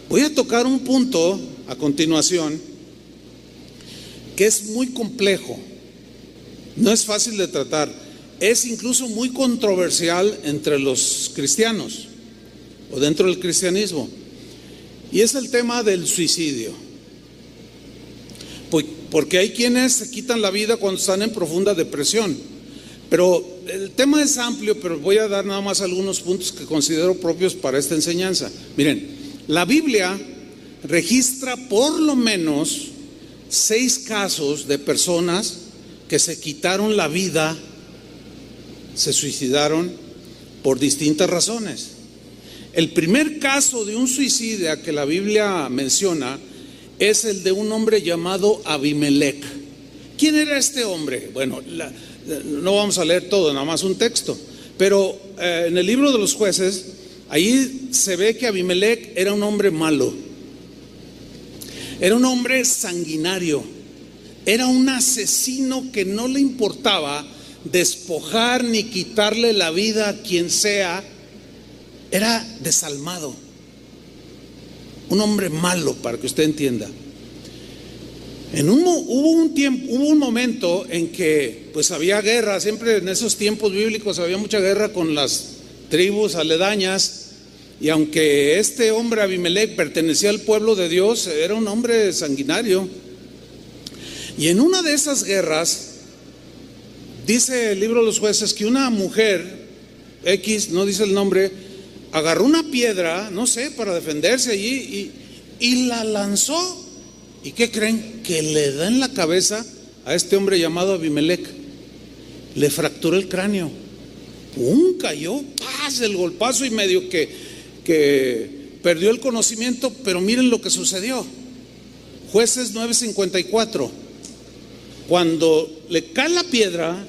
Voy a tocar un punto a continuación que es muy complejo, no es fácil de tratar, es incluso muy controversial entre los cristianos o dentro del cristianismo, y es el tema del suicidio. Porque hay quienes se quitan la vida cuando están en profunda depresión, pero el tema es amplio, pero voy a dar nada más algunos puntos que considero propios para esta enseñanza. Miren, la Biblia registra por lo menos 6 casos de personas que se quitaron la vida, se suicidaron por distintas razones. El primer caso de un suicida que la Biblia menciona es el de un hombre llamado Abimelec. ¿Quién era este hombre? Bueno, no vamos a leer todo, nada más un texto, pero en el libro de los Jueces, ahí se ve que Abimelec era un hombre malo, era un hombre sanguinario, era un asesino que no le importaba despojar ni quitarle la vida a quien sea, era desalmado, un hombre malo, para que usted entienda. Hubo un momento en que pues había guerra, siempre en esos tiempos bíblicos había mucha guerra con las tribus aledañas, y aunque este hombre Abimelec pertenecía al pueblo de Dios, era un hombre sanguinario. Y en una de esas guerras, dice el libro de los Jueces que una mujer X, no dice el nombre, agarró una piedra, no sé, para defenderse allí y la lanzó. ¿Y qué creen? Que le da en la cabeza a este hombre llamado Abimelec. Le fracturó el cráneo. ¡Pum! Cayó, ¡paz! El golpazo, y medio que perdió el conocimiento. Pero miren lo que sucedió. Jueces 9:54. Cuando le cae la piedra,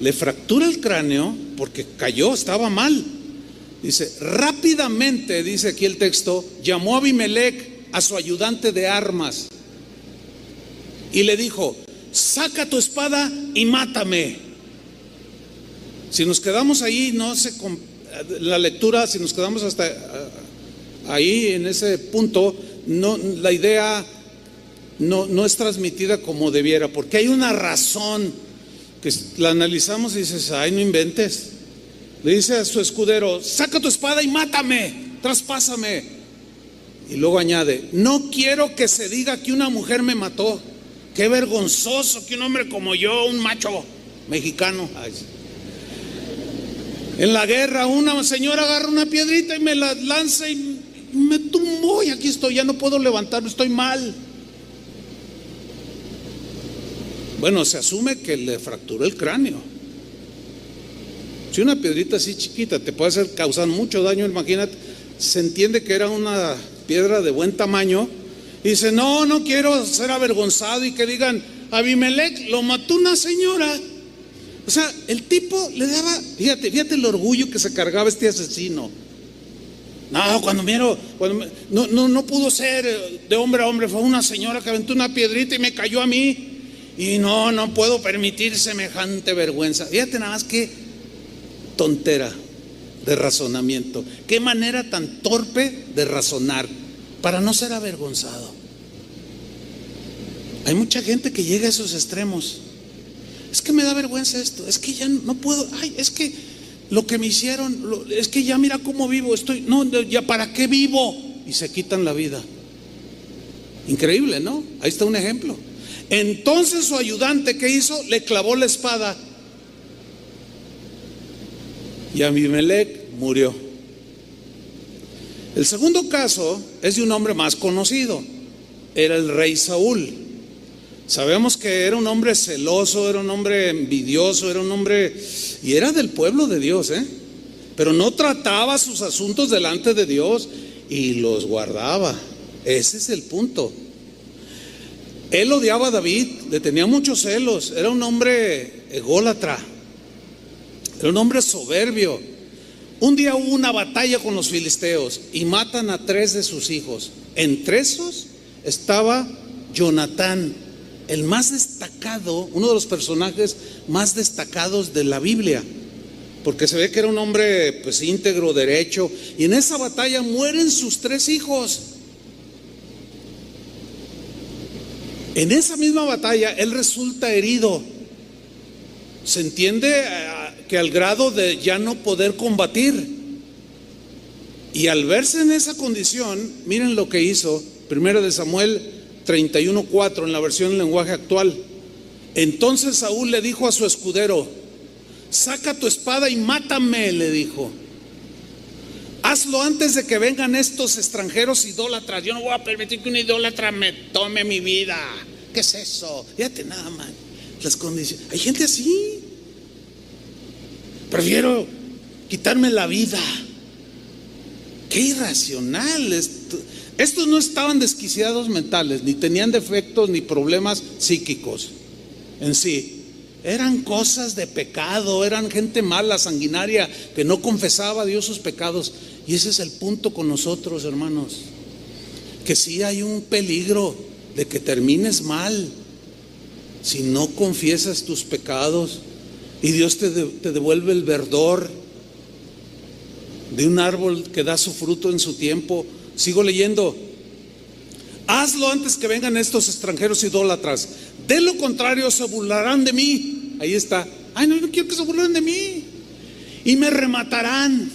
le fractura el cráneo porque cayó, estaba mal. Dice, rápidamente, dice aquí el texto, llamó a Abimelec a su ayudante de armas y le dijo: saca tu espada y mátame. Si nos quedamos ahí, la lectura, si nos quedamos hasta ahí en ese punto, la idea no es transmitida como debiera, porque hay una razón que la analizamos y dices: ay, no inventes. Le dice a su escudero: saca tu espada y mátame, traspásame. Y luego añade: no quiero que se diga que una mujer me mató. Qué vergonzoso que un hombre como yo, un macho mexicano. Ay. En la guerra una señora agarra una piedrita y me la lanza y me tumbó, y aquí estoy, ya no puedo levantarme, estoy mal. Bueno, se asume que le fracturó el cráneo. Si una piedrita así chiquita te puede causar mucho daño, imagínate, se entiende que era una piedra de buen tamaño. Y dice: no quiero ser avergonzado y que digan: Abimelec lo mató una señora. O sea, el tipo le daba, fíjate el orgullo que se cargaba este asesino. No pudo ser de hombre a hombre, fue una señora que aventó una piedrita y me cayó a mí. Y no puedo permitir semejante vergüenza. Fíjate nada más qué tontera de razonamiento, qué manera tan torpe de razonar para no ser avergonzado. Hay mucha gente que llega a esos extremos. Es que me da vergüenza esto, es que ya no puedo, ay, es que lo que me hicieron, es que ya mira cómo vivo, ya para qué vivo, y se quitan la vida. Increíble, ¿no? Ahí está un ejemplo. Entonces su ayudante, ¿qué hizo? Le clavó la espada y Abimelec murió. El segundo caso es de un hombre más conocido. Era el rey Saúl. Sabemos que era un hombre celoso, era un hombre envidioso, era un hombre, y era del pueblo de Dios, pero no trataba sus asuntos delante de Dios y los guardaba. Ese es el punto. Él odiaba a David, le tenía muchos celos, era un hombre ególatra, era un hombre soberbio. Un día hubo una batalla con los filisteos y matan a 3 de sus hijos. Entre esos estaba Jonatán, el más destacado, uno de los personajes más destacados de la Biblia. porque se ve que era un hombre pues íntegro, derecho, y en esa batalla mueren sus 3 hijos. En esa misma batalla él resulta herido. Se entiende que al grado de ya no poder combatir. Y al verse en esa condición, miren lo que hizo, 1 de Samuel 31:4 en la versión en lenguaje actual. Entonces Saúl le dijo a su escudero: saca tu espada y mátame, le dijo. Hazlo antes de que vengan estos extranjeros idólatras. Yo no voy a permitir que un idólatra me tome mi vida. ¿Qué es eso? Fíjate nada más las condiciones. Hay gente así. Prefiero quitarme la vida. Qué irracional. Estos no estaban desquiciados mentales, ni tenían defectos ni problemas psíquicos en sí. Eran cosas de pecado, eran gente mala, sanguinaria, que no confesaba a Dios sus pecados. Y ese es el punto con nosotros, hermanos, que sí hay un peligro de que termines mal si no confiesas tus pecados y Dios te devuelve el verdor de un árbol que da su fruto en su tiempo. Sigo leyendo. Hazlo antes que vengan estos extranjeros idólatras, de lo contrario se burlarán de mí. Ahí está. Ay, no quiero que se burlen de mí y me rematarán.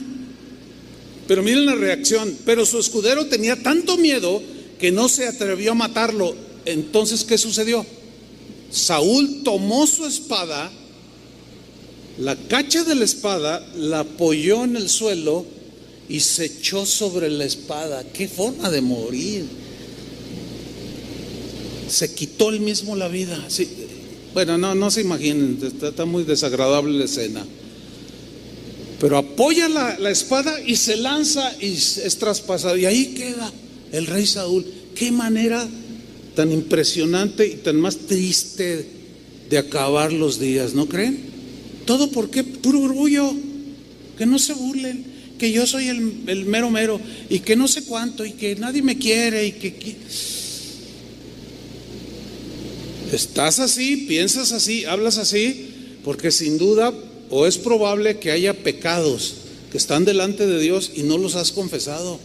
Pero miren la reacción. Pero su escudero tenía tanto miedo que no se atrevió a matarlo. Entonces, ¿qué sucedió? Saúl tomó su espada, la cacha de la espada, la apoyó en el suelo y se echó sobre la espada. Qué forma de morir. Se quitó él mismo la vida. Sí. Bueno, no se imaginen, está muy desagradable la escena. Pero apoya la espada y se lanza y es traspasado. Y ahí queda el rey Saúl. Qué manera tan impresionante y tan más triste de acabar los días, ¿no creen? ¿Todo por qué? Puro orgullo. Que no se burlen, que yo soy el mero mero y que no sé cuánto y que nadie me quiere y que... Estás así, piensas así, hablas así, porque sin duda o es probable que haya pecados que están delante de Dios y no los has confesado.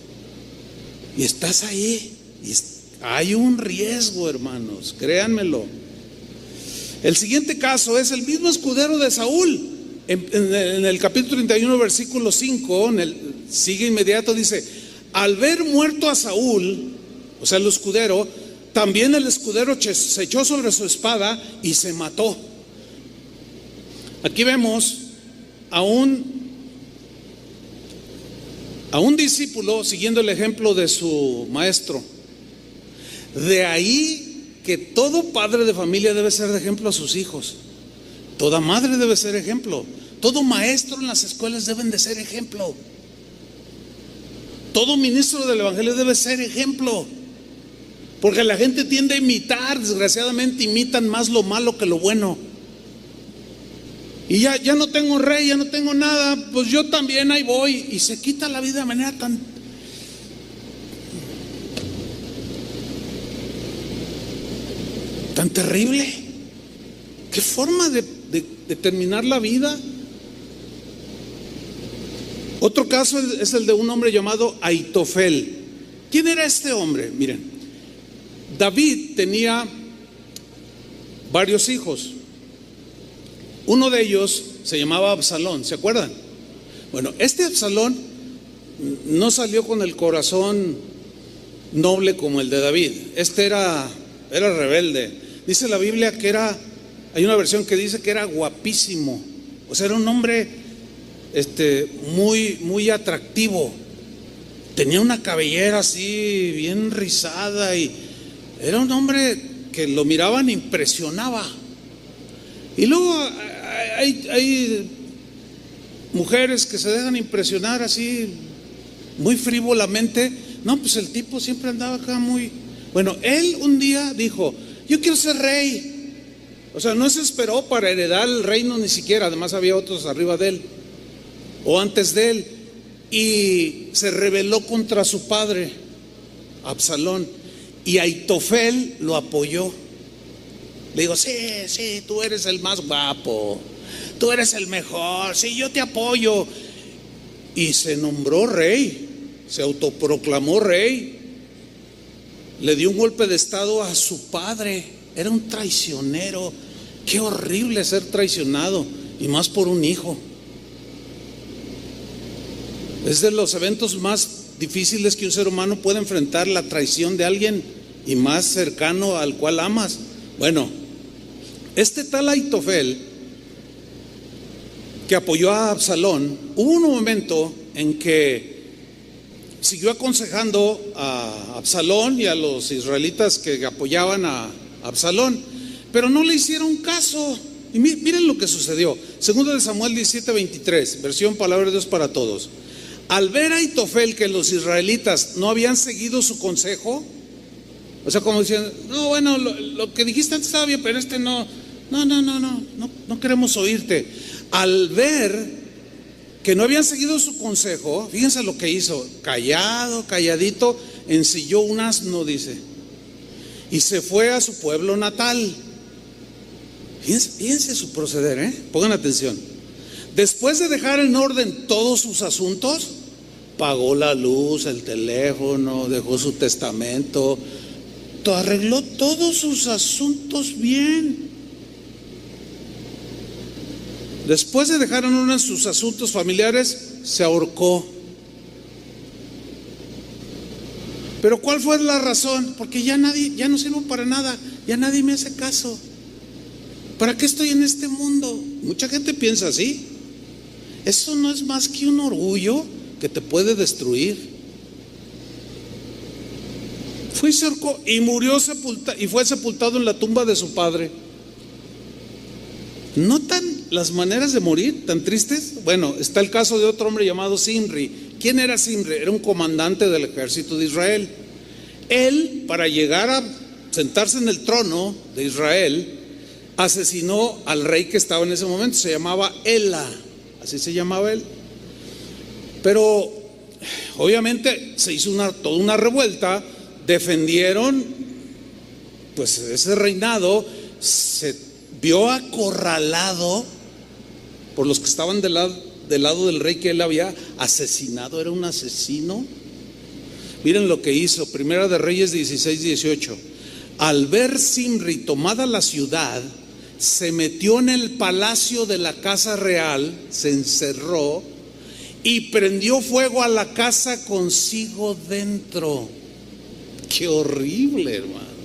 Y estás ahí. Y hay un riesgo, hermanos, créanmelo. El siguiente caso es el mismo escudero de Saúl. En el capítulo 31, versículo 5, sigue inmediato, dice: al ver muerto a Saúl, o sea, el escudero, también el escudero se echó sobre su espada y se mató. Aquí vemos a un discípulo siguiendo el ejemplo de su maestro. De ahí que todo padre de familia debe ser de ejemplo a sus hijos. Toda madre debe ser ejemplo. Todo maestro en las escuelas deben de ser ejemplo. Todo ministro del evangelio debe ser ejemplo. Porque la gente tiende a imitar, desgraciadamente imitan más lo malo que lo bueno. Y ya no tengo rey, ya no tengo nada, pues yo también ahí voy. Y se quita la vida de manera tan terrible. ¿Qué forma de terminar la vida? Otro caso es el de un hombre llamado Aitofel. ¿Quién era este hombre? Miren, David tenía varios hijos. Uno de ellos se llamaba Absalón, ¿se acuerdan? Bueno, este Absalón no salió con el corazón noble como el de David. Este era rebelde. Dice la Biblia que hay una versión que dice que era guapísimo. O sea, era un hombre muy, muy atractivo. Tenía una cabellera así bien rizada y era un hombre que lo miraban, impresionaba. Y luego hay mujeres que se dejan impresionar así muy frívolamente. No, pues el tipo siempre andaba acá muy... Bueno, él un día dijo: yo quiero ser rey. O sea, no se esperó para heredar el reino ni siquiera. Además había otros arriba de él o antes de él. Y se rebeló contra su padre Absalón. Y Aitofel lo apoyó. Le digo: sí, tú eres el más guapo, Tú eres el mejor, sí, yo te apoyo. Y se nombró rey, se autoproclamó rey. Le dio un golpe de estado a su padre. Era un traicionero. Qué horrible ser traicionado, y más por un hijo. Es de los eventos más difíciles que un ser humano puede enfrentar, la traición de alguien, y más cercano al cual amas. Bueno, este tal Ahitofel, que apoyó a Absalón, hubo un momento en que siguió aconsejando a Absalón y a los israelitas que apoyaban a Absalón, pero no le hicieron caso. Y miren lo que sucedió. Segundo de Samuel 17:23, versión Palabra de Dios para Todos. Al ver a Ahitofel que los israelitas no habían seguido su consejo, o sea, como diciendo, no, bueno, lo que dijiste antes estaba bien, pero no queremos oírte. Al ver que no habían seguido su consejo, fíjense lo que hizo: calladito, ensilló un asno, dice, y se fue a su pueblo natal. Fíjense su proceder, pongan atención. Después de dejar en orden todos sus asuntos, pagó la luz, el teléfono, dejó su testamento, arregló todos sus asuntos bien. Después de dejar en orden sus asuntos familiares, se ahorcó. Pero ¿cuál fue la razón? Porque ya no sirvo para nada, ya nadie me hace caso. ¿Para qué estoy en este mundo? Mucha gente piensa así. Eso no es más que un orgullo que te puede destruir. Fue cerco y murió y fue sepultado en la tumba de su padre. ¿Notan las maneras de morir tan tristes? Bueno, está el caso de otro hombre llamado Zimri. ¿Quién era Zimri? Era un comandante del ejército de Israel. Él, para llegar a sentarse en el trono de Israel, asesinó al rey que estaba en ese momento. Se llamaba Ela, así se llamaba él. Pero obviamente se hizo toda una revuelta. Defendieron pues ese reinado. Se vio acorralado por los que estaban del lado del rey que él había asesinado. Era un asesino. Miren lo que hizo. Primera de Reyes 16:18. Al ver Zimri tomada la ciudad, se metió en el palacio de la casa real, se encerró y prendió fuego a la casa consigo dentro. Qué horrible, hermano.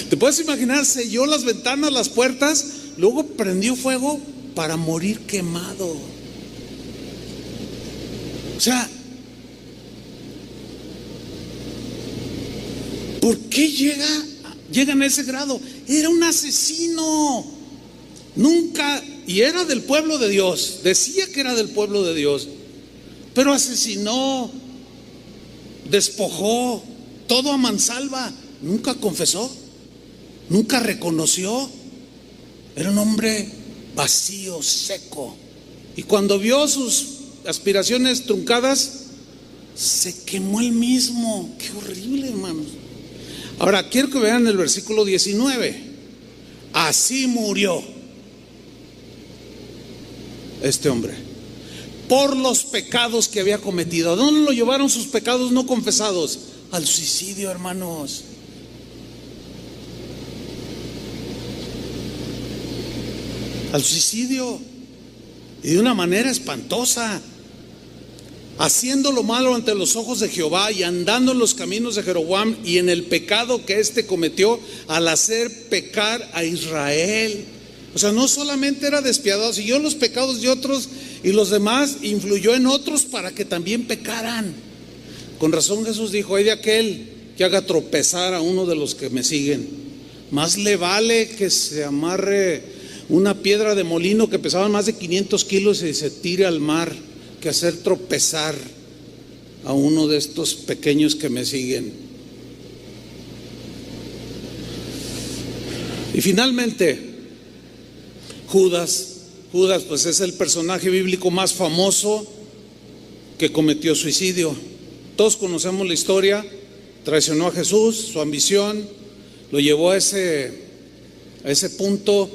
¿Te puedes imaginar? Selló las ventanas, las puertas, luego prendió fuego para morir quemado. O sea, ¿por qué llegan a ese grado? Era un asesino. Nunca, y era del pueblo de Dios, decía que era del pueblo de Dios, pero asesinó, despojó, todo a mansalva. Nunca confesó, nunca reconoció. Era un hombre vacío, seco. Y cuando vio sus aspiraciones truncadas, se quemó él mismo. Qué horrible, hermanos. Ahora quiero que vean el versículo 19. Así murió este hombre por los pecados que había cometido. ¿A dónde lo llevaron sus pecados no confesados? Al suicidio, hermanos. Al suicidio, y de una manera espantosa, haciendo lo malo ante los ojos de Jehová y andando en los caminos de Jeroboam y en el pecado que éste cometió al hacer pecar a Israel. O sea, no solamente era despiadado, siguió los pecados de otros y los demás influyó en otros para que también pecaran. Con razón Jesús dijo: hay de aquel que haga tropezar a uno de los que me siguen. Más le vale que se amarre una piedra de molino que pesaba más de 500 kilos y se tire al mar, que hacer tropezar a uno de estos pequeños que me siguen. Y finalmente, Judas pues es el personaje bíblico más famoso que cometió suicidio. Todos conocemos la historia. Traicionó a Jesús, su ambición lo llevó a ese punto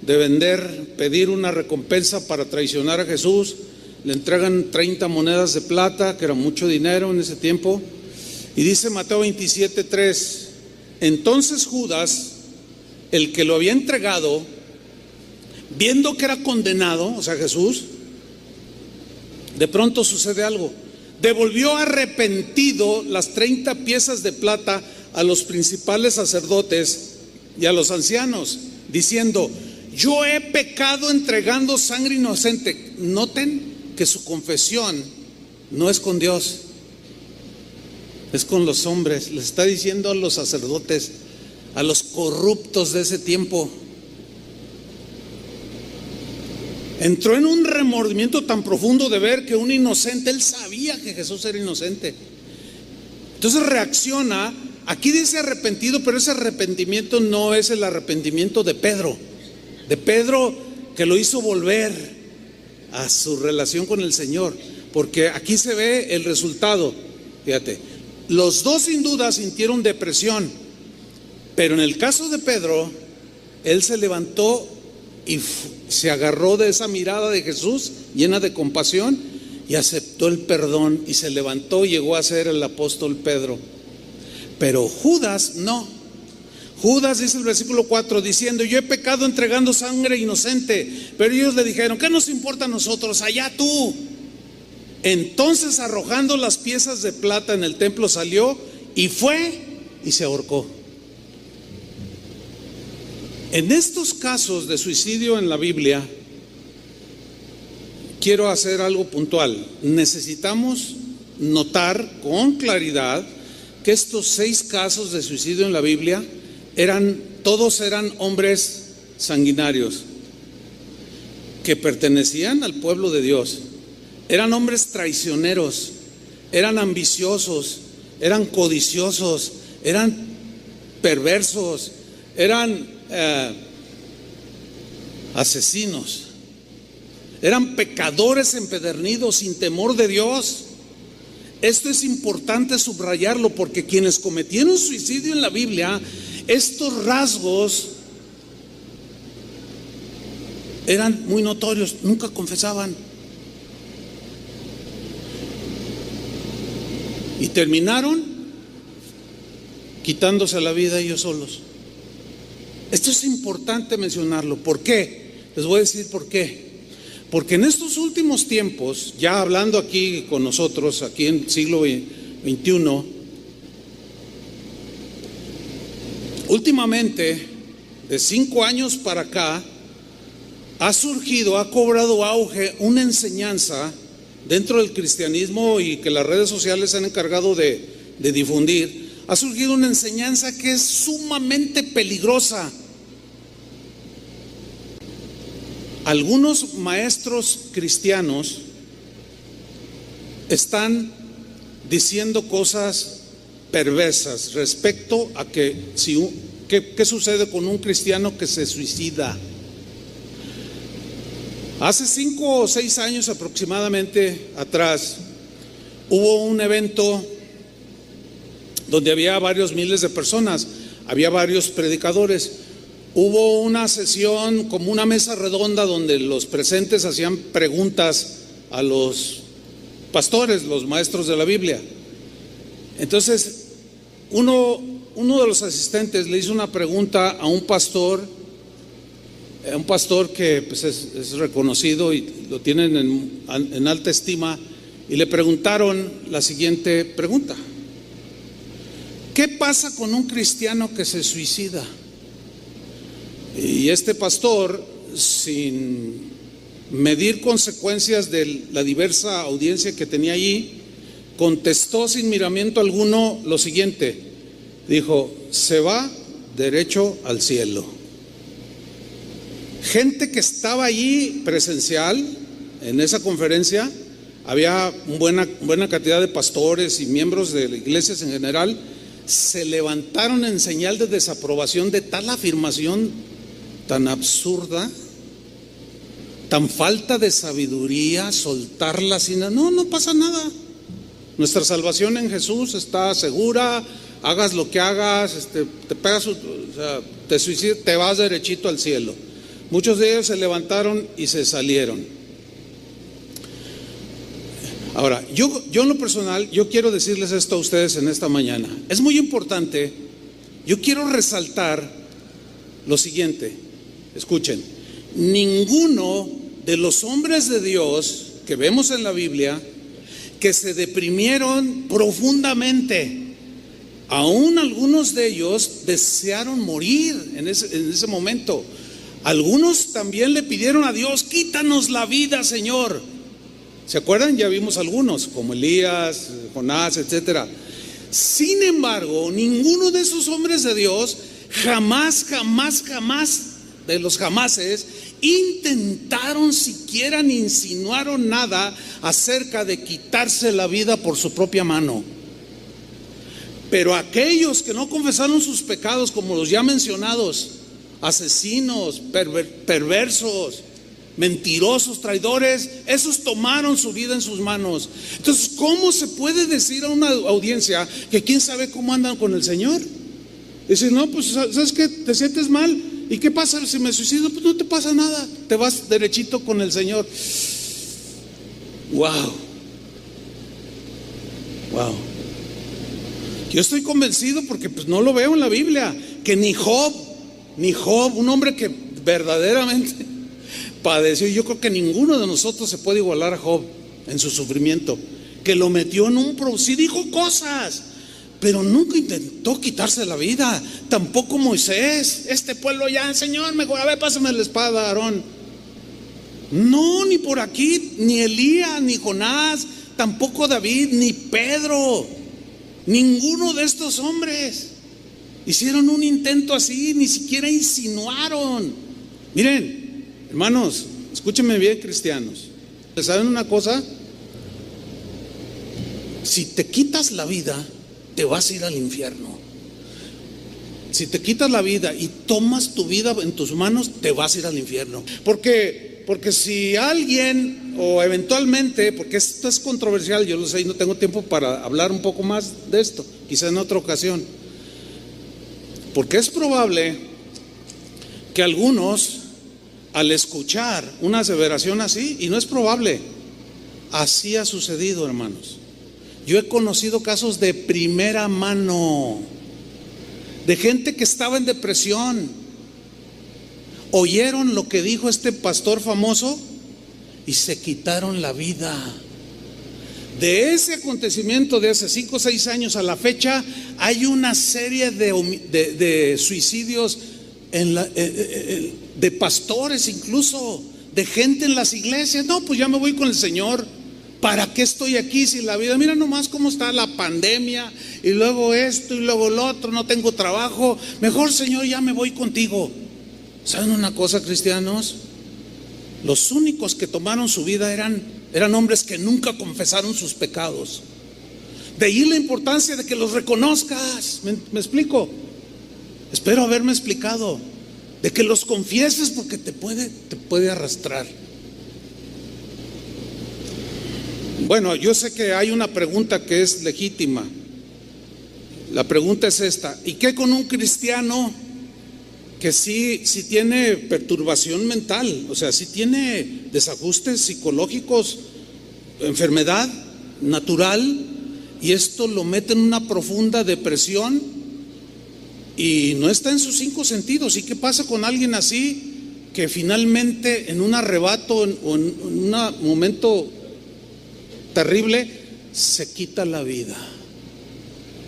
de vender, pedir una recompensa para traicionar a Jesús. Le entregan 30 monedas de plata, que era mucho dinero en ese tiempo. Y dice Mateo 27:3: entonces Judas, el que lo había entregado, viendo que era condenado, o sea Jesús, de pronto sucede algo. Devolvió arrepentido las 30 piezas de plata a los principales sacerdotes y a los ancianos, diciendo: yo he pecado entregando sangre inocente. Noten que su confesión no es con Dios, es con los hombres. Le está diciendo a los sacerdotes, a los corruptos de ese tiempo. Entró en un remordimiento tan profundo de ver que un inocente, él sabía que Jesús era inocente. Entonces reacciona. Aquí dice arrepentido, pero ese arrepentimiento no es el arrepentimiento de Pedro que lo hizo volver a su relación con el Señor, porque aquí se ve el resultado. Fíjate, los dos sin duda sintieron depresión, pero en el caso de Pedro, él se levantó y se agarró de esa mirada de Jesús llena de compasión y aceptó el perdón y se levantó y llegó a ser el apóstol Pedro. Pero Judas no. Judas, dice el versículo 4, diciendo: yo he pecado entregando sangre inocente. Pero ellos le dijeron: ¿qué nos importa a nosotros? Allá tú. Entonces, arrojando las piezas de plata en el templo, salió y fue y se ahorcó. En estos casos de suicidio en la Biblia, quiero hacer algo puntual. Necesitamos notar con claridad que estos 6 casos de suicidio en la Biblia todos eran hombres sanguinarios que pertenecían al pueblo de Dios. Eran hombres traicioneros, eran ambiciosos, eran codiciosos, eran perversos, eran asesinos, eran pecadores empedernidos sin temor de Dios. Esto es importante subrayarlo, porque quienes cometieron suicidio en la Biblia, estos rasgos eran muy notorios, nunca confesaban y terminaron quitándose la vida ellos solos. Esto es importante mencionarlo. ¿Por qué? Les voy a decir por qué. Porque en estos últimos tiempos, ya hablando aquí con nosotros, aquí en el siglo XXI, últimamente, de 5 años para acá, ha cobrado auge una enseñanza dentro del cristianismo, y que las redes sociales se han encargado de difundir. Ha surgido una enseñanza que es sumamente peligrosa. Algunos maestros cristianos están diciendo cosas perversas respecto a que ¿qué sucede con un cristiano que se suicida? Hace 5 o 6 años aproximadamente atrás, hubo un evento donde había varios miles de personas, había varios predicadores. Hubo una sesión, como una mesa redonda, donde los presentes hacían preguntas a los pastores, los maestros de la Biblia. Entonces, uno de los asistentes le hizo una pregunta a un pastor que pues es reconocido y lo tienen en alta estima, y le preguntaron la siguiente pregunta: ¿qué pasa con un cristiano que se suicida? Y este pastor, sin medir consecuencias de la diversa audiencia que tenía allí, contestó sin miramiento alguno lo siguiente. Dijo: se va derecho al cielo. Gente que estaba allí presencial en esa conferencia, había buena cantidad de pastores y miembros de las iglesias en general, se levantaron en señal de desaprobación de tal afirmación tan absurda, tan falta de sabiduría, soltarla sin no pasa nada. Nuestra salvación en Jesús está segura. Hagas lo que hagas, te pegas, te suicidas, te vas derechito al cielo. Muchos de ellos se levantaron y se salieron. Ahora, yo en lo personal, yo quiero decirles esto a ustedes en esta mañana. Es muy importante, yo quiero resaltar lo siguiente. Escuchen, ninguno de los hombres de Dios que vemos en la Biblia que se deprimieron profundamente, aún algunos de ellos desearon morir en ese momento. Algunos también le pidieron a Dios: quítanos la vida, Señor. ¿Se acuerdan? Ya vimos algunos, como Elías, Jonás, etcétera. Sin embargo, ninguno de esos hombres de Dios jamás de los jamases intentaron siquiera ni insinuaron nada acerca de quitarse la vida por su propia mano. Pero aquellos que no confesaron sus pecados, como los ya mencionados, asesinos, perversos, mentirosos, traidores, esos tomaron su vida en sus manos. Entonces, ¿cómo se puede decir a una audiencia que quién sabe cómo andan con el Señor? Dice, no, pues ¿sabes qué? ¿Te sientes mal? ¿Y qué pasa si me suicido? Pues no te pasa nada, te vas derechito con el Señor. Wow. Yo estoy convencido, porque pues no lo veo en la Biblia, que ni Job, un hombre que verdaderamente padeció, yo creo que ninguno de nosotros se puede igualar a Job en su sufrimiento, que lo metió en un sí dijo cosas, pero nunca intentó quitarse la vida. Tampoco Moisés, este pueblo ya, Señor, mejor, a ver, pásame la espada, Aarón. No, ni por aquí, ni Elías, ni Jonás, tampoco David, ni Pedro. Ninguno de estos hombres hicieron un intento así, ni siquiera insinuaron. Miren, hermanos, escúchenme bien, cristianos. ¿Saben una cosa? Si te quitas la vida, te vas a ir al infierno. Si te quitas la vida y tomas tu vida en tus manos, te vas a ir al infierno. Porque si alguien, o eventualmente, porque esto es controversial, yo lo sé y no tengo tiempo para hablar un poco más de esto, quizá en otra ocasión, porque es probable que algunos, al escuchar una aseveración así, y no es probable, así ha sucedido, hermanos. Yo he conocido casos de primera mano, de gente que estaba en depresión, oyeron lo que dijo este pastor famoso y se quitaron la vida. De ese acontecimiento de hace 5 o 6 años a la fecha, hay una serie de suicidios de pastores, incluso de gente en las iglesias. No, pues ya me voy con el Señor. ¿Para qué estoy aquí si la vida? Mira nomás cómo está la pandemia, y luego esto y luego lo otro, no tengo trabajo. Mejor, Señor, ya me voy contigo. ¿Saben una cosa, cristianos? Los únicos que tomaron su vida eran hombres que nunca confesaron sus pecados. De ahí la importancia de que los reconozcas. ¿Me explico? Espero haberme explicado. De que los confieses, porque te puede arrastrar. Bueno, yo sé que hay una pregunta que es legítima. La pregunta es esta: ¿y qué con un cristiano que sí tiene perturbación mental? O sea, sí tiene desajustes psicológicos, enfermedad natural, y esto lo mete en una profunda depresión y no está en sus 5 sentidos. ¿Y qué pasa con alguien así que finalmente en un arrebato o en un momento terrible se quita la vida?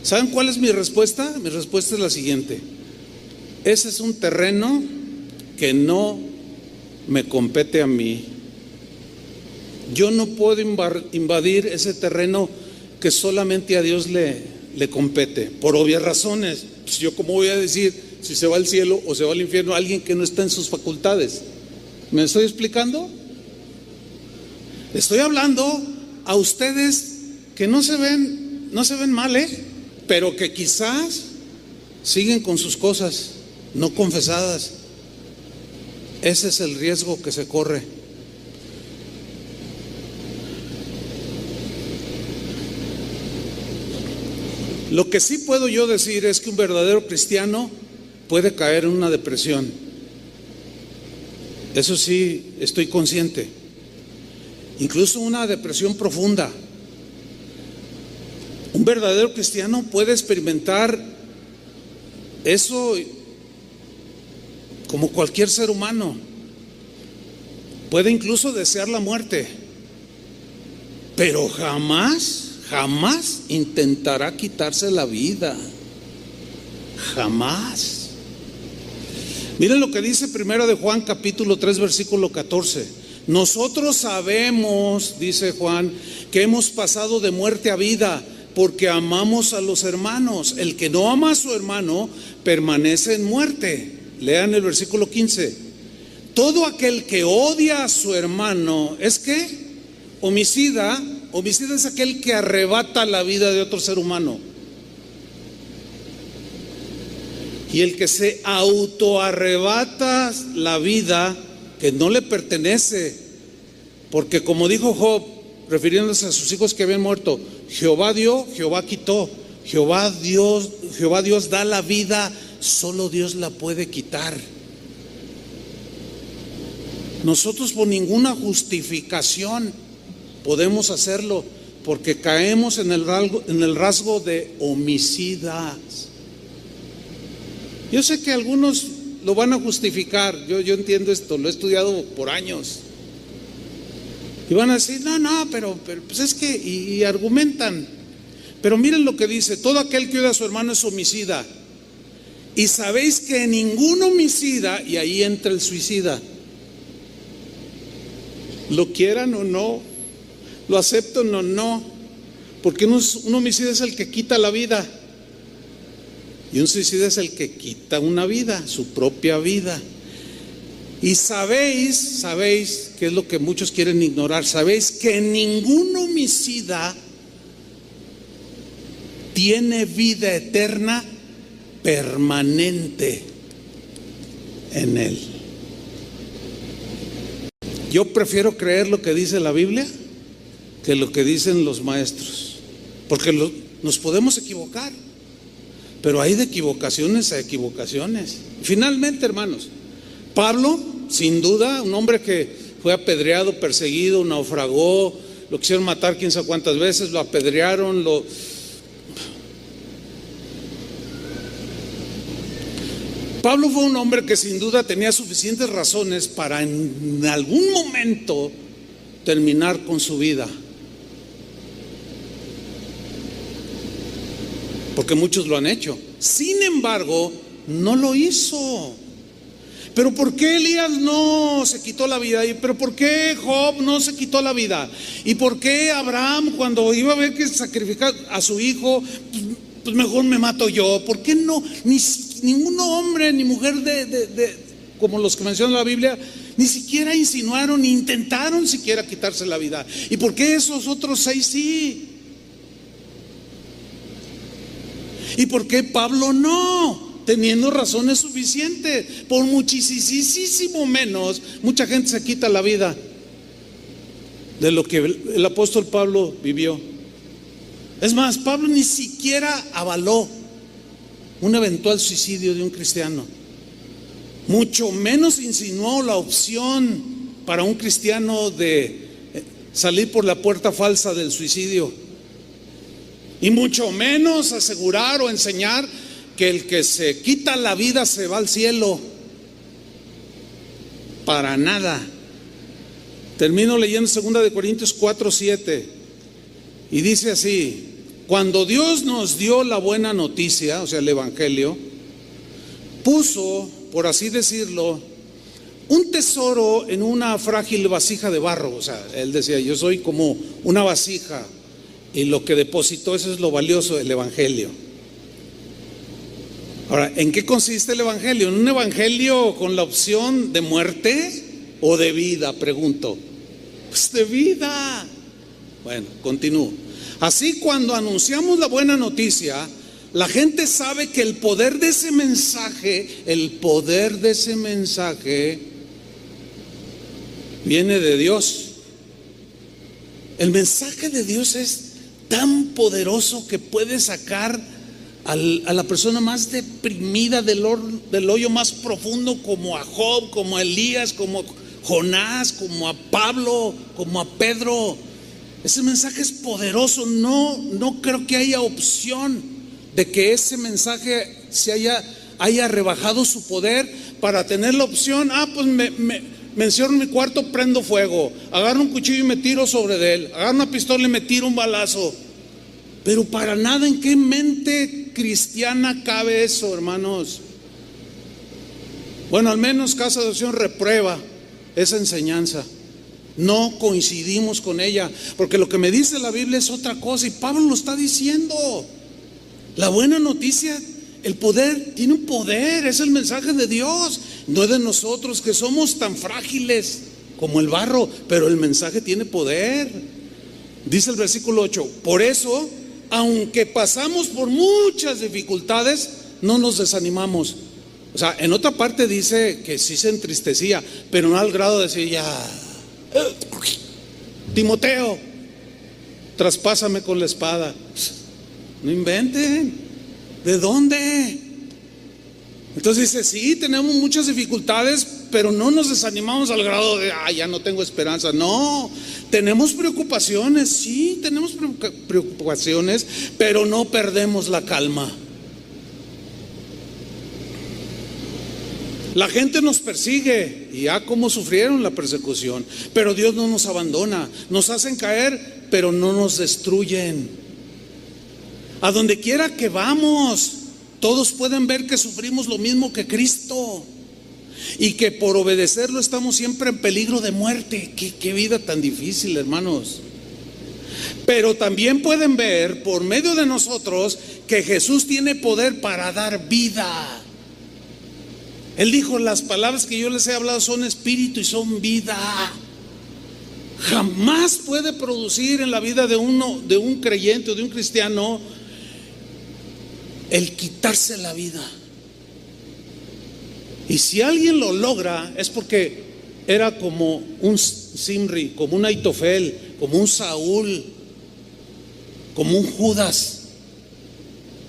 ¿Saben cuál es mi respuesta? Mi respuesta es la siguiente: ese es un terreno que no me compete a mí. Yo no puedo invadir ese terreno que solamente a Dios le compete, por obvias razones. Pues yo, ¿cómo voy a decir si se va al cielo o se va al infierno a alguien que no está en sus facultades? ¿Me estoy explicando? Estoy hablando a ustedes que no se ven mal, pero que quizás siguen con sus cosas no confesadas. Ese es el riesgo que se corre. Lo que sí puedo yo decir es que un verdadero cristiano puede caer en una depresión. Eso sí, estoy consciente. Incluso una depresión profunda. Un verdadero cristiano puede experimentar eso como cualquier ser humano. Puede incluso desear la muerte, pero jamás intentará quitarse la vida. Jamás. Miren lo que dice 1 de Juan capítulo 3 versículo 14. Nosotros sabemos, dice Juan, que hemos pasado de muerte a vida porque amamos a los hermanos. El que no ama a su hermano permanece en muerte. Lean el versículo 15. Todo aquel que odia a su hermano, ¿es qué? Homicida. Homicida es aquel que arrebata la vida de otro ser humano. Y el que se autoarrebata la vida que no le pertenece, porque como dijo Job, refiriéndose a sus hijos que habían muerto, Jehová dio, Jehová quitó. Jehová Dios da la vida, solo Dios la puede quitar. Nosotros por ninguna justificación podemos hacerlo, porque caemos en el rasgo de homicidas. Yo sé que algunos lo van a justificar, yo entiendo esto, lo he estudiado por años. Y van a decir, no, pero pues es que, y argumentan. Pero miren lo que dice: todo aquel que odia a su hermano es homicida. Y sabéis que ningún homicida, y ahí entra el suicida, lo quieran o no, lo acepten o no, porque un homicida es el que quita la vida. Y un suicida es el que quita una vida, su propia vida. Y sabéis, que es lo que muchos quieren ignorar, sabéis que ningún homicida tiene vida eterna permanente en él. Yo prefiero creer lo que dice la Biblia que lo que dicen los maestros, porque nos podemos equivocar. Pero hay de equivocaciones a equivocaciones. Finalmente, hermanos, Pablo, sin duda, un hombre que fue apedreado, perseguido, naufragó, lo quisieron matar quién sabe cuántas veces, lo apedrearon, Pablo fue un hombre que sin duda tenía suficientes razones para en algún momento terminar con su vida. Porque muchos lo han hecho. Sin embargo, no lo hizo. Pero ¿por qué Elías no se quitó la vida? ¿Pero por qué Job no se quitó la vida? ¿Y por qué Abraham, cuando iba a ver que sacrificar a su hijo, pues mejor me mato yo? ¿Por qué no? Ningún hombre ni mujer como los que menciona la Biblia, ni siquiera insinuaron ni intentaron siquiera quitarse la vida. ¿Y por qué esos otros 6 sí? ¿Y por qué Pablo no? Teniendo razones suficientes. Por muchísimo menos, mucha gente se quita la vida de lo que el apóstol Pablo vivió. Es más, Pablo ni siquiera avaló un eventual suicidio de un cristiano. Mucho menos insinuó la opción para un cristiano de salir por la puerta falsa del suicidio. Y mucho menos asegurar o enseñar que el que se quita la vida se va al cielo. Para nada. Termino leyendo 2 Corintios 4:7 y dice así: cuando Dios nos dio la buena noticia, o sea el evangelio, puso, por así decirlo, un tesoro en una frágil vasija de barro. O sea, él decía, yo soy como una vasija, y lo que depositó, eso es lo valioso del evangelio. Ahora, ¿en qué consiste el evangelio? ¿En un evangelio con la opción de muerte o de vida? Pregunto. Pues de vida. Bueno, continúo. Así, cuando anunciamos la buena noticia, la gente sabe que el poder de ese mensaje viene de Dios. El mensaje de Dios es tan poderoso que puede sacar a la persona más deprimida del hoyo más profundo, como a Job, como a Elías, como Jonás, como a Pablo, como a Pedro. Ese mensaje es poderoso. No creo que haya opción de que ese mensaje se haya rebajado su poder para tener la opción. Pues me encierro en mi cuarto, prendo fuego, agarro un cuchillo y me tiro sobre él, agarro una pistola y me tiro un balazo. Pero para nada, ¿en qué mente cristiana cabe eso, hermanos? Bueno, al menos Casa de Oración reprueba esa enseñanza. No coincidimos con ella, porque lo que me dice la Biblia es otra cosa, y Pablo lo está diciendo. La buena noticia, el poder, tiene un poder, es el mensaje de Dios, no de nosotros que somos tan frágiles como el barro, pero el mensaje tiene poder. Dice el versículo 8, por eso, aunque pasamos por muchas dificultades, no nos desanimamos. O sea, en otra parte dice que sí se entristecía, pero no al grado de decir ya, Timoteo, traspásame con la espada. No inventen. ¿De dónde? Entonces dice, sí, tenemos muchas dificultades, pero no nos desanimamos al grado de, ya no tengo esperanza. No, tenemos preocupaciones, sí, tenemos preocupaciones, pero no perdemos la calma. La gente nos persigue, y ya como sufrieron la persecución, pero Dios no nos abandona. Nos hacen caer, pero no nos destruyen. A donde quiera que vamos, todos pueden ver que sufrimos lo mismo que Cristo, y que por obedecerlo estamos siempre en peligro de muerte. Qué vida tan difícil, hermanos. Pero también pueden ver por medio de nosotros que Jesús tiene poder para dar vida. Él dijo, las palabras que yo les he hablado son espíritu y son vida. Jamás puede producir en la vida de un creyente o de un cristiano, el quitarse la vida. Y si alguien lo logra, es porque era como un Zimri, como un Aitofel, como un Saúl, como un Judas,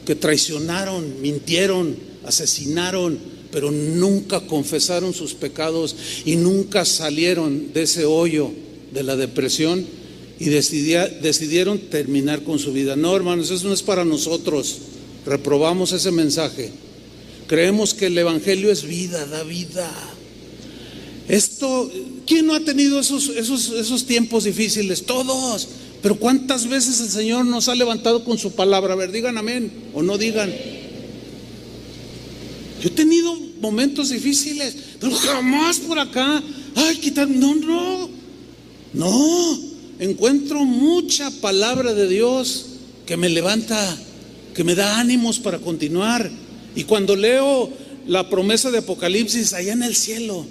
que traicionaron, mintieron, asesinaron, pero nunca confesaron sus pecados y nunca salieron de ese hoyo de la depresión y decidieron terminar con su vida. No, hermanos, eso no es para nosotros. Reprobamos ese mensaje. Creemos que el evangelio es vida, da vida. ¿Quién no ha tenido esos tiempos difíciles? Todos. Pero ¿cuántas veces el Señor nos ha levantado con su palabra? A ver, digan amén o no digan. Yo he tenido momentos difíciles, pero jamás por acá, no, encuentro mucha palabra de Dios que me levanta, que me da ánimos para continuar. Y cuando leo la promesa de Apocalipsis, allá en el cielo,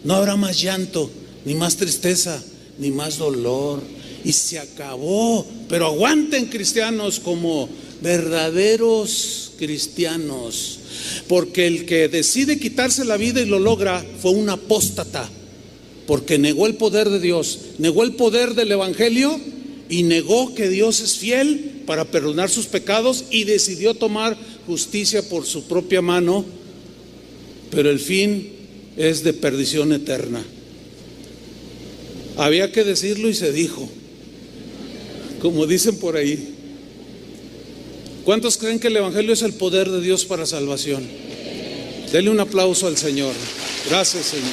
no habrá más llanto, ni más tristeza, ni más dolor, y se acabó. Pero aguanten, cristianos, como verdaderos cristianos, porque el que decide quitarse la vida y lo logra fue un apóstata, porque negó el poder de Dios, negó el poder del evangelio y negó que Dios es fiel para perdonar sus pecados y decidió tomar justicia por su propia mano, pero el fin es de perdición eterna. Había que decirlo y se dijo, como dicen por ahí. ¿Cuántos creen que el evangelio es el poder de Dios para salvación? Denle un aplauso al Señor. Gracias, Señor.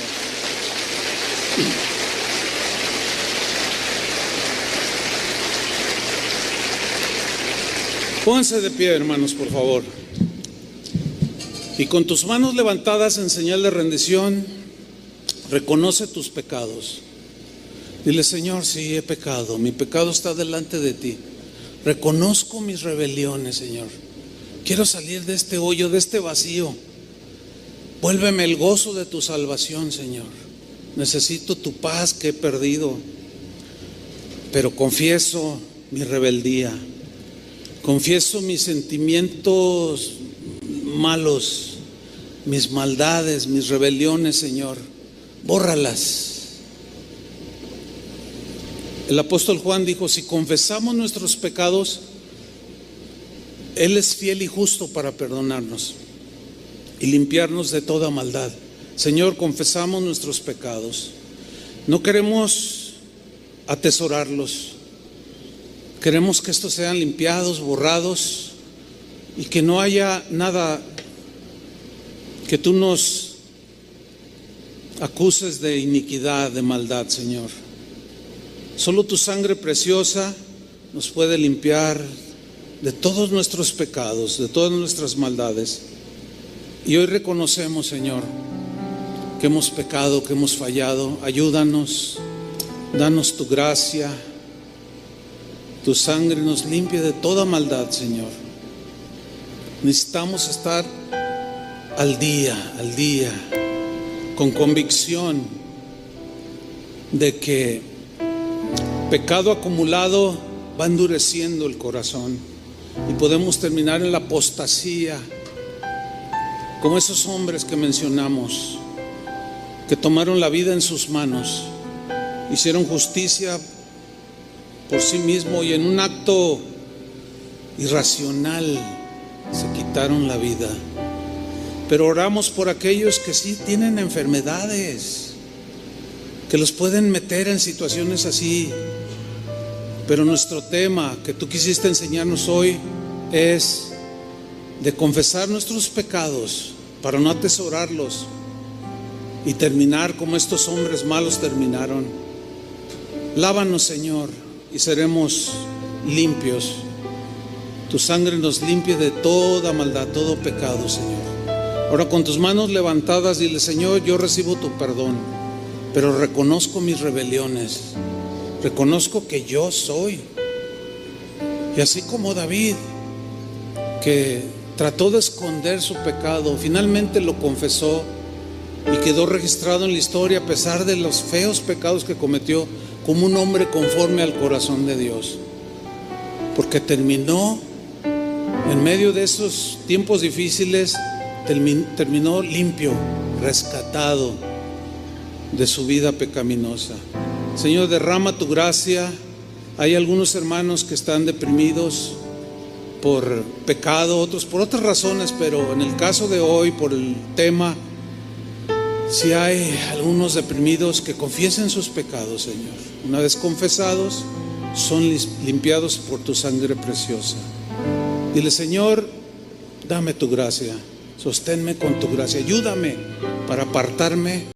Pónganse de pie, hermanos, por favor. Y con tus manos levantadas en señal de rendición, reconoce tus pecados. Dile, Señor, sí he pecado, mi pecado está delante de ti. Reconozco mis rebeliones, Señor. Quiero salir de este hoyo, de este vacío. Vuélveme el gozo de tu salvación, Señor. Necesito tu paz que he perdido. Pero confieso mi rebeldía. Confieso mis sentimientos malos, mis maldades, mis rebeliones, Señor. Bórralas. El apóstol Juan dijo, si confesamos nuestros pecados, Él es fiel y justo para perdonarnos y limpiarnos de toda maldad. Señor, confesamos nuestros pecados. No queremos atesorarlos. Queremos que estos sean limpiados, borrados, y que no haya nada que tú nos acuses de iniquidad, de maldad, Señor. Solo tu sangre preciosa nos puede limpiar de todos nuestros pecados, de todas nuestras maldades. Y hoy reconocemos, Señor, que hemos pecado, que hemos fallado. Ayúdanos, danos tu gracia. Tu sangre nos limpia de toda maldad, Señor. Necesitamos estar al día, con convicción de que pecado acumulado va endureciendo el corazón y podemos terminar en la apostasía, como esos hombres que mencionamos, que tomaron la vida en sus manos, hicieron justicia por sí mismo y en un acto irracional se quitaron la vida. Pero oramos por aquellos que sí tienen enfermedades, que los pueden meter en situaciones así. Pero nuestro tema que tú quisiste enseñarnos hoy es de confesar nuestros pecados para no atesorarlos y terminar como estos hombres malos terminaron. Lávanos, Señor, y seremos limpios. Tu sangre nos limpie de toda maldad, todo pecado, Señor. Ahora, con tus manos levantadas, dile: Señor, yo recibo tu perdón, pero reconozco mis rebeliones, reconozco que yo soy. Y así como David, que trató de esconder su pecado, finalmente lo confesó y quedó registrado en la historia, a pesar de los feos pecados que cometió, como un hombre conforme al corazón de Dios, porque terminó en medio de esos tiempos difíciles, terminó limpio, rescatado de su vida pecaminosa. Señor, derrama tu gracia. Hay algunos hermanos que están deprimidos por pecado, otros por otras razones, pero en el caso de hoy, por el tema, si hay algunos deprimidos, que confiesen sus pecados, Señor. Una vez confesados, son limpiados por tu sangre preciosa. Dile: Señor, dame tu gracia, sosténme con tu gracia, ayúdame para apartarme.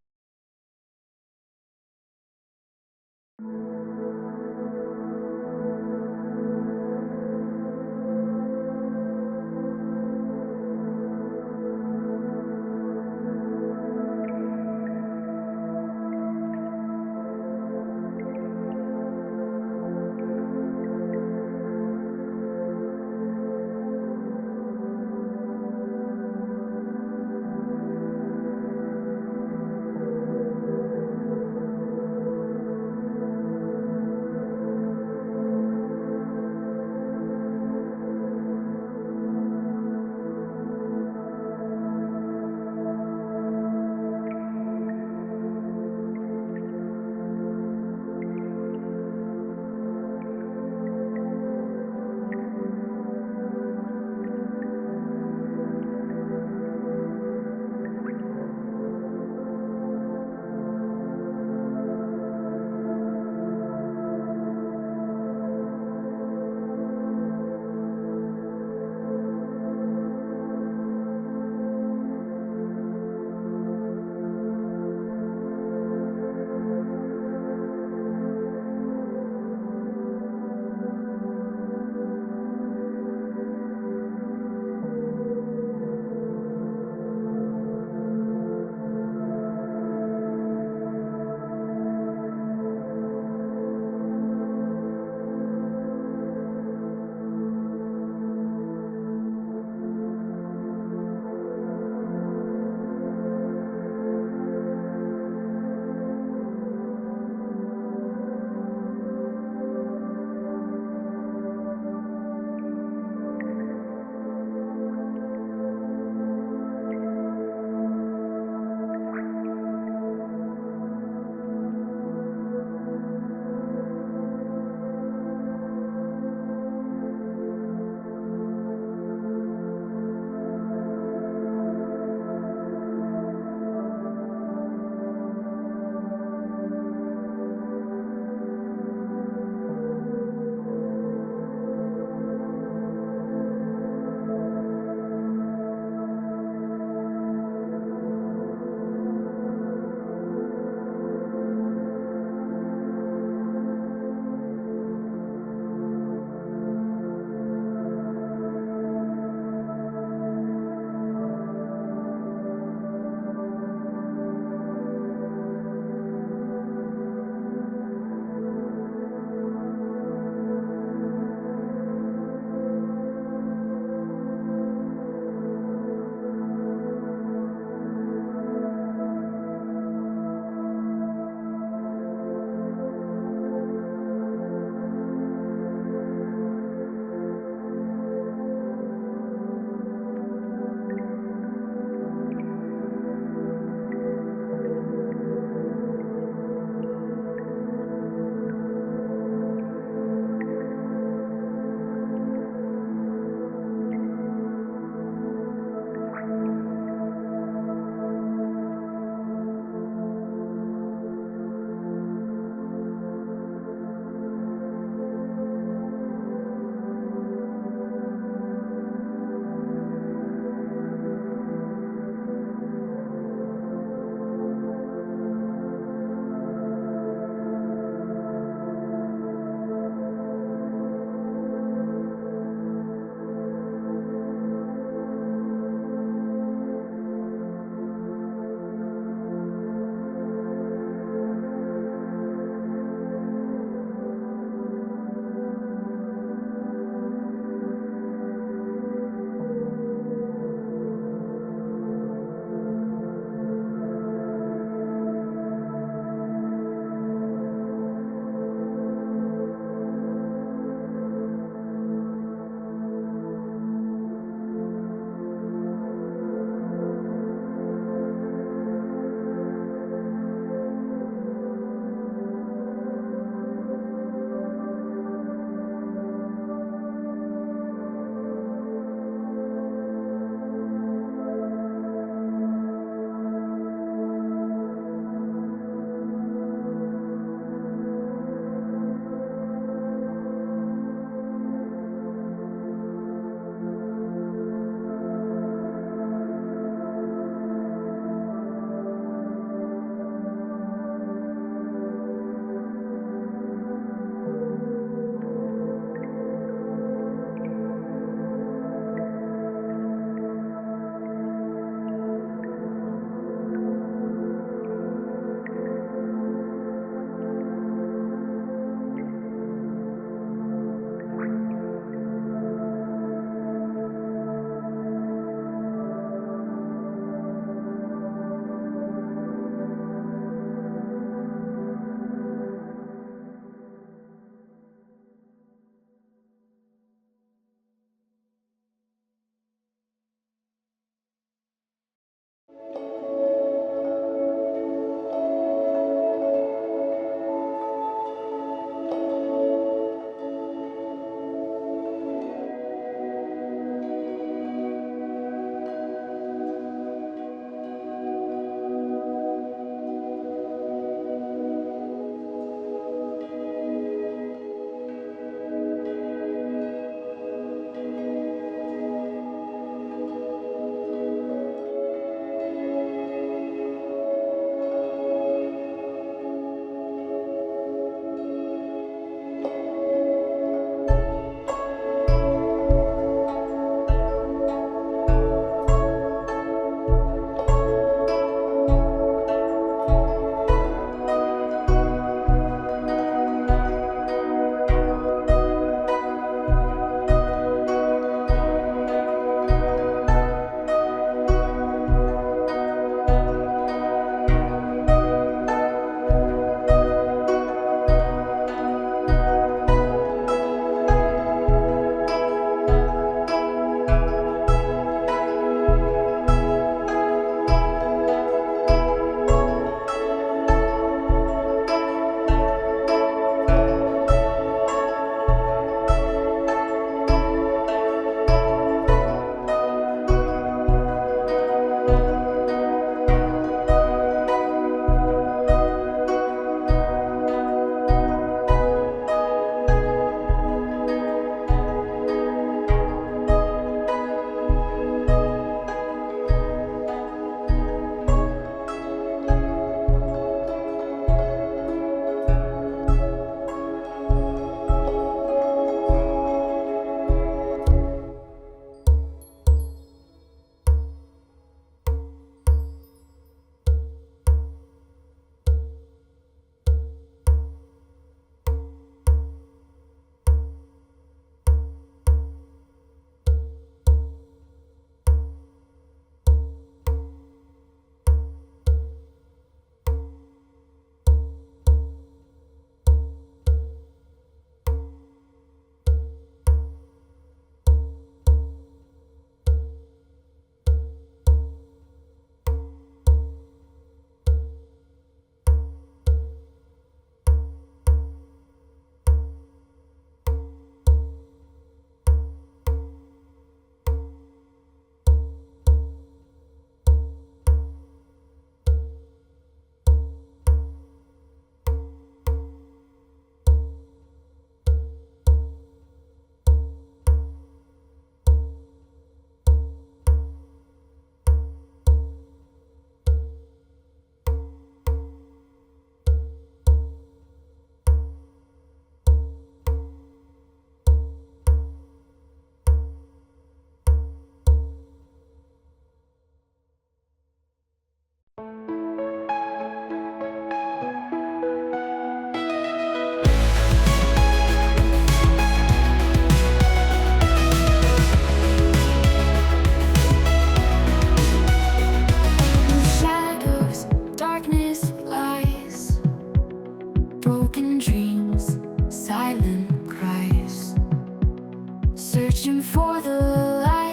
searching for the light.